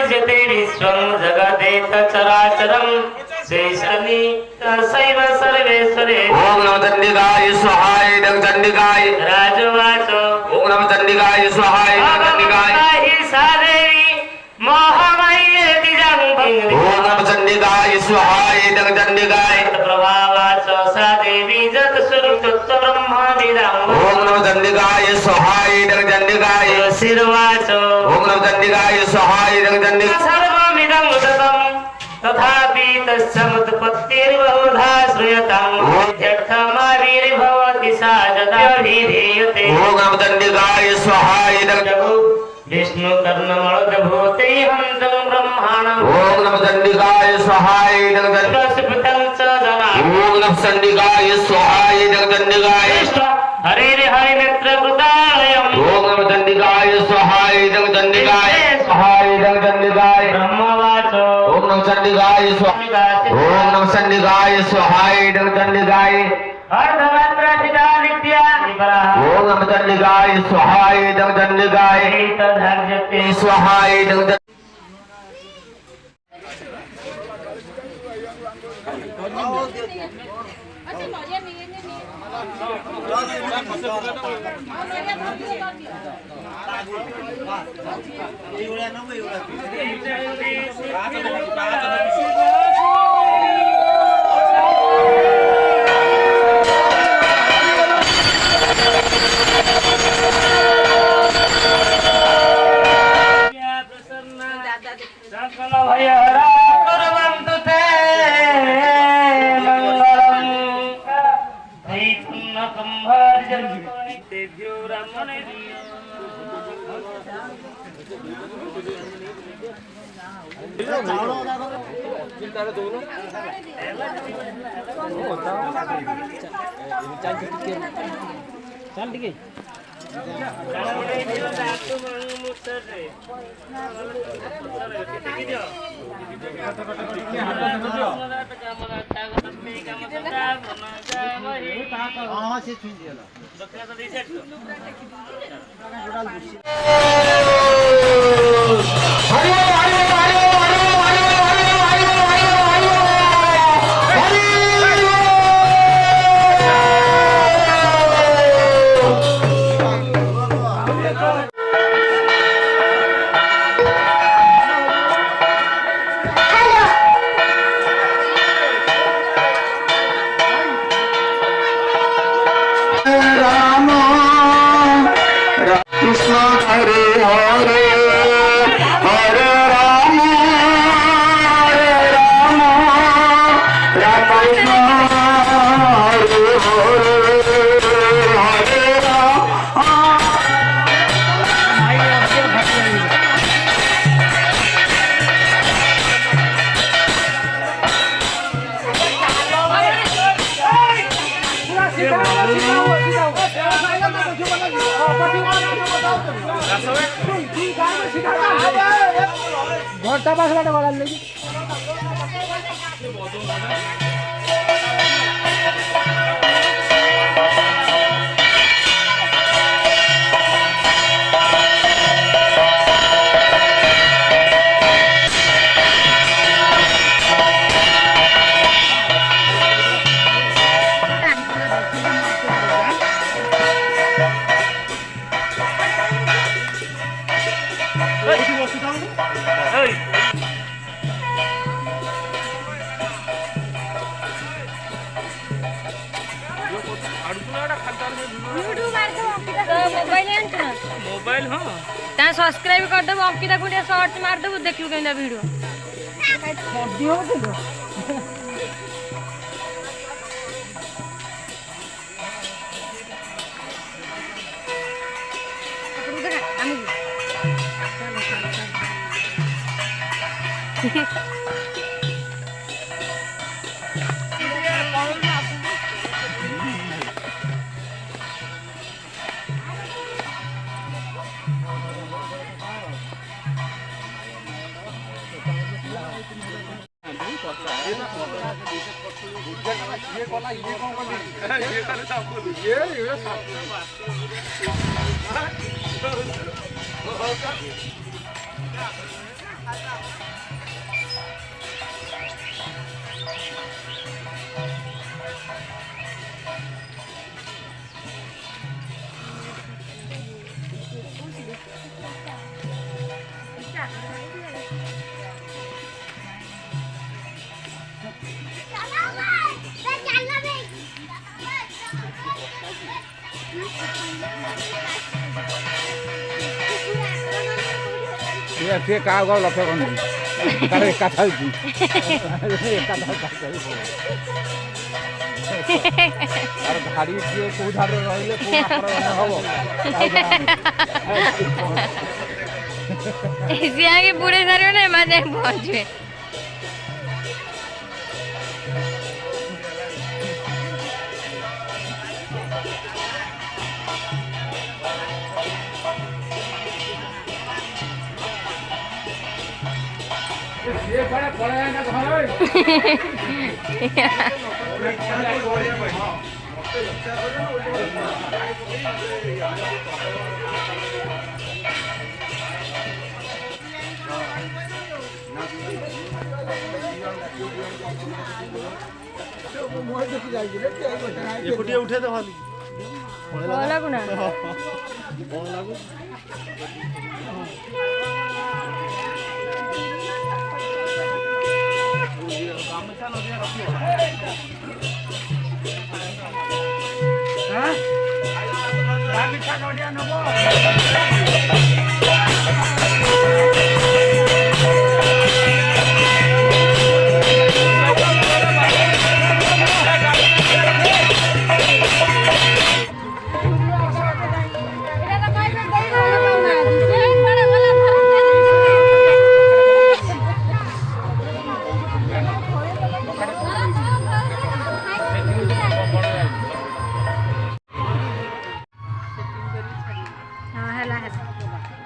जते विश्वं जगदेत चराचरं शेषनि तस्यैव सर्वेश्वरे। ओम नमः चंडिकाय स्वाहाय इदं चंडिकाय राजवाच ओम नमः चंडिकाय स्वाहाय इदं चंडिकाय सा देवी महामायेति जगं। ओम नमः चंडिकाय स्वाहाय इदं चंडिकाय प्रभावाच सा देवी जगत् स्वरूप ब्रह्मविदं। ओम नमः चंडिकाय स्वाहाय इदं चंडिकाय शिरवाच ओम नमः चंडिकाय स्वाहाय इदं चंडिकाय सर्वमिदं ततं तथापि तस्य मुत्पत्तिर्बहुधा श्रूयतां। यर्थमाविर्भवति सा यदा विधीयते। ओम नमः चंडिकाय स्वाहाय इदं विष्णु कर्णमूलभूते हन्तं ब्रह्माणं। ओम नमः चंडिकाय स्वाहाय इदं कस्पतं च जनाः। ओम नमः चंडिकाय स्वाहाय इदं चंडिकाय हरिर्हरि नेत्रकृतालयम्। ओम नमः चंडिकाय स्वाहाय इदं चंडिकाय स्वाहाय इदं चंडिकाय ब्रह्मवाच ओम नमः चंडिकाय स्वाहाय ओम नमः चंडिकाय स्वाहाय इदं चंडिकाय अर्धमात्राचिता नित्या विपराः। ओम नमः चंडिकाय स्वाहाय इदं चंडिकाय तद्धार्यते स्वाहाय इदं सकल भयहरा कुर्वन्तु ते मङ्गलम्। तेभ्यो ब्राह्मणेभ्यो चल ठीक है। ঘরটা পাশে গলার লেগে मोबाइल हाँ ता सब्सक्राइब कर दबो अंकिता गुड़िया शॉर्ट्स मार दबो देखियो केनदा वीडियो ସେ କାହାକୁ ଆଉ ଲକ୍ଷ୍ୟ କରୁନି ତାର ଏକା ଥାଉଛି ଏକା ତାର ଧାଡ଼ି କିଏ କୋଉ ଧାଡ଼ିରେ ରହିଲେ କୋଉ ହବ ସିଏ ଆଗେ ବୁଡ଼େଇ ସାରିବ ନା ଏମାନେ ଯାଇ ପହଞ୍ଚିବେ। ସିଏ କୁଆଡ଼େ ପଳେଇ ନା ଘର ଏକୁଟିଆ ଉଠେଇ ଦେ ଖାଲି ଲାଗୁ ନା ଲାଗୁ ହଁ ହେଲା ହେଲା।